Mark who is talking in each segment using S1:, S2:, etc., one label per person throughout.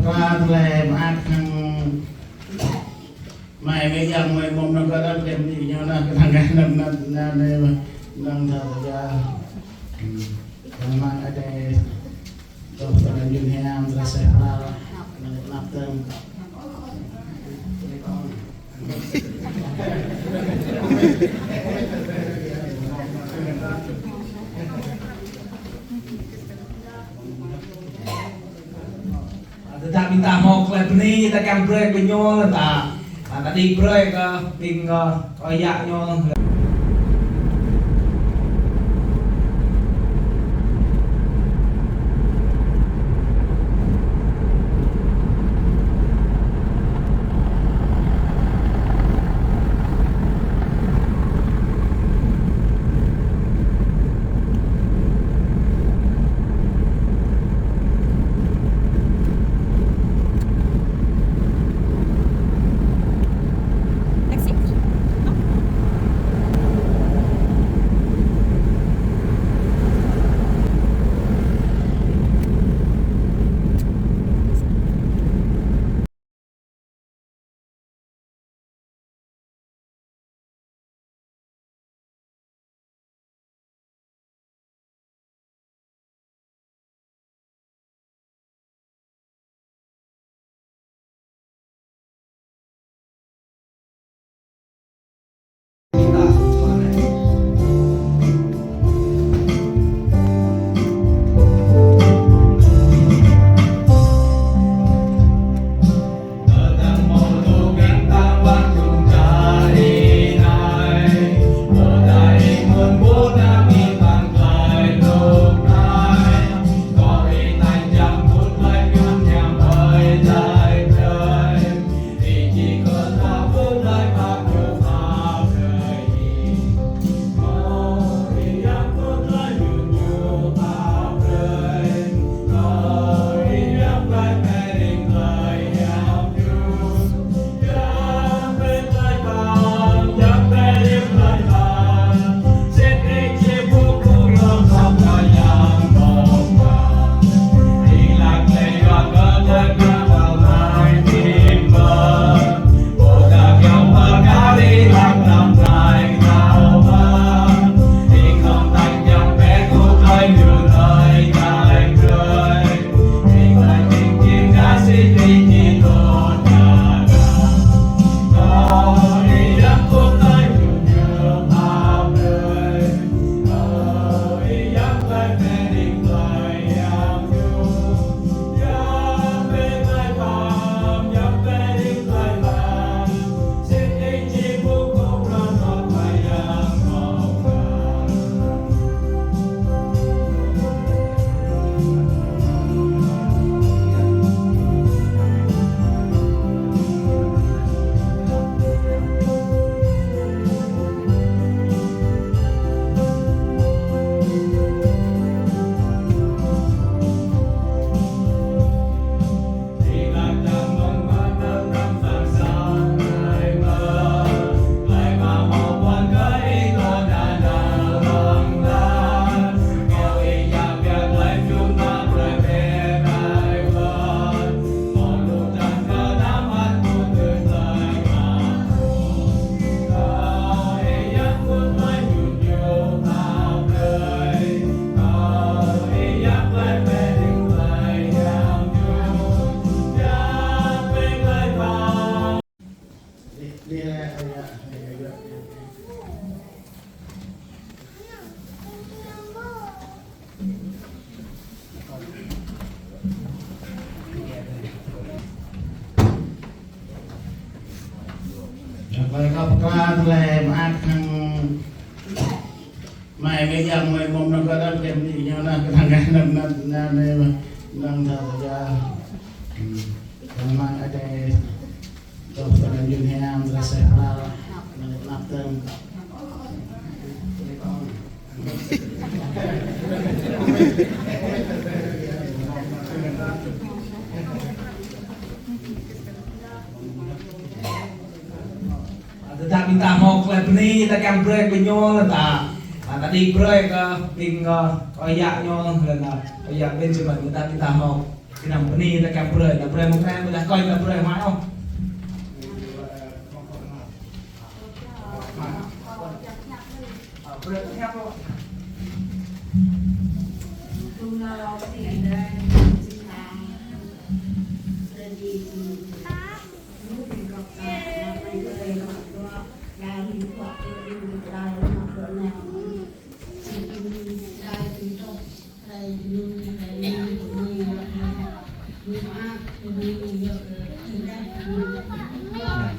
S1: apakah oleh akan mai mấy dòng mai mong nó có đất đem gì nhau nó cái thằng cái nó đây mà đang thở ra memang ada dokter Yunhiam Rasehal Napten
S2: tak minta mau klub ni kita kan break penyol tak tadi break ping koyaknya apakah oleh akan mai mấy dòng mai mong nó có đất đem gì nhau nó cái thằng cái nó đây mà đang thở ra memang ada dokter Yunhiam Rasehal Napten tak minta mau klub ni kita kan break penyol tak tadi break ping koyaknya koyak Benjamin kita minta mau Peni tak kamprek mungkin boleh kau kamprek mana?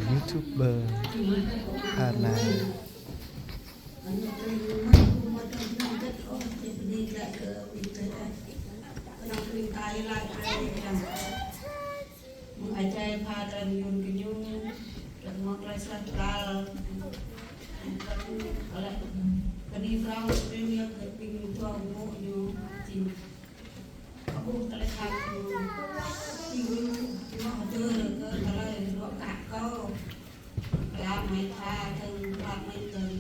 S3: YouTuber อาณา
S4: Mengajar pada nyun kenyun dan mengajar sentral oleh penifrang premier keping tua umur nyu cing aku terlihat tinggal cuma ada ke kalau dua kakak làm mấy tha từng làm mấy từng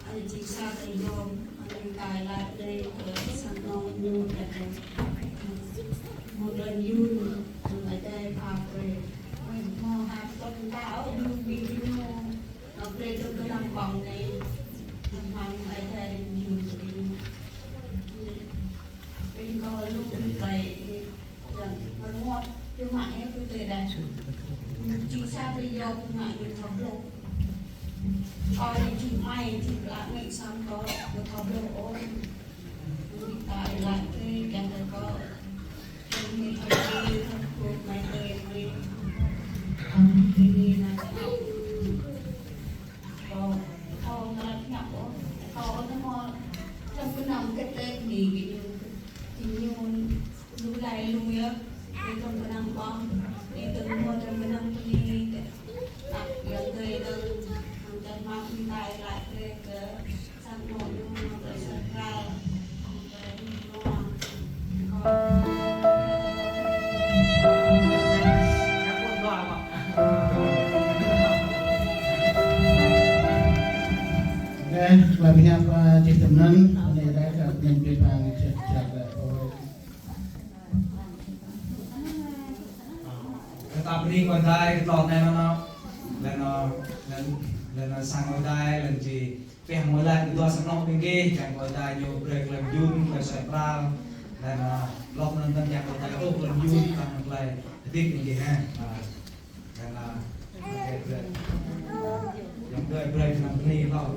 S4: anh chị sao thì yom anh tài lại đây ở sân non nhu đẹp một lần yun ở đây phá về mình mò hạt con táo yun bị yun ở đây tôi cứ làm vòng này làm hàng ở đây yun bên coi lúc bên tay dầnมันงดคือหมายคือเตะได้จีซาไปยอมหมายเป็นทอมโลกคอยจีไม่จีละไม่ซ้ำก็เป็นทอมโลกโอ้ยมีตายละที่กันแล้วก็มีทำดีทำคุกไม่เคยมีที่นี่นะก็เขามาหนักว่าเขาต้องมาจำเป็นนำกระเตงดีกินจริงยูนดูแลลุงเยอะในตรงพนังบ้องในตรงมัวตรงพนังที่นี่ตักยังเคยเดินทำใจมากมีตายหลายเลยก็สร้างโน่นนู่นไปสักการไปนู่นก็
S1: Lebihnya apa teman ini ada mimpi bang jaga.
S2: Tapi ni kau dah lor ni mana, dan sang kau dah, dan si pihak mulai itu asal nak pinggir, dan kau dah nyu break lem jun, lem sentral, dan lor nonton yang kau dah tu lem jun, kan mulai detik pinggir dan yang break nang ni lor.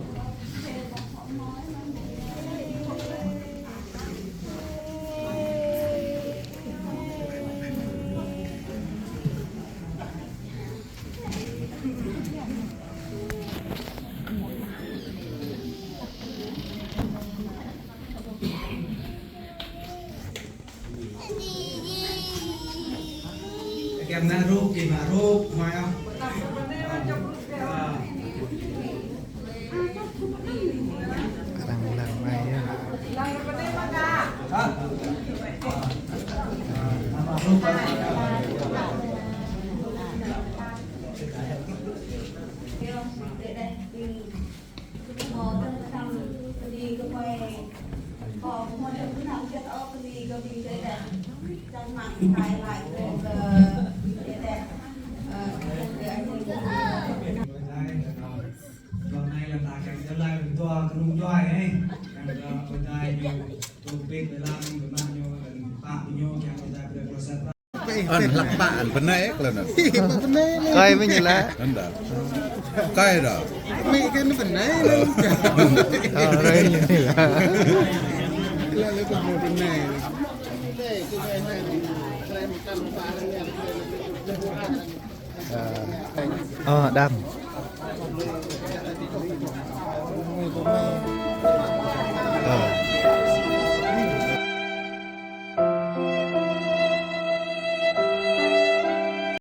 S2: Kem na rúp thì mà rúp ngoài không?
S3: Kadang-kadang main
S2: Nama rúp Hôm nay là ta cảnh trở lại với toa cái nung joy ấy, cảnh người ta nhiều tụ biệt để làm người mang nhiều phạm nhiều cảnh người ta được process
S5: lampaan penaik lah nak.
S3: Kau punya lah.
S5: Anda. Kaya dah.
S6: Mày cái nó phần này luôn.
S3: Orang ini lah.
S6: Là lấy phần một phần này.
S3: Oh, dam. Oh.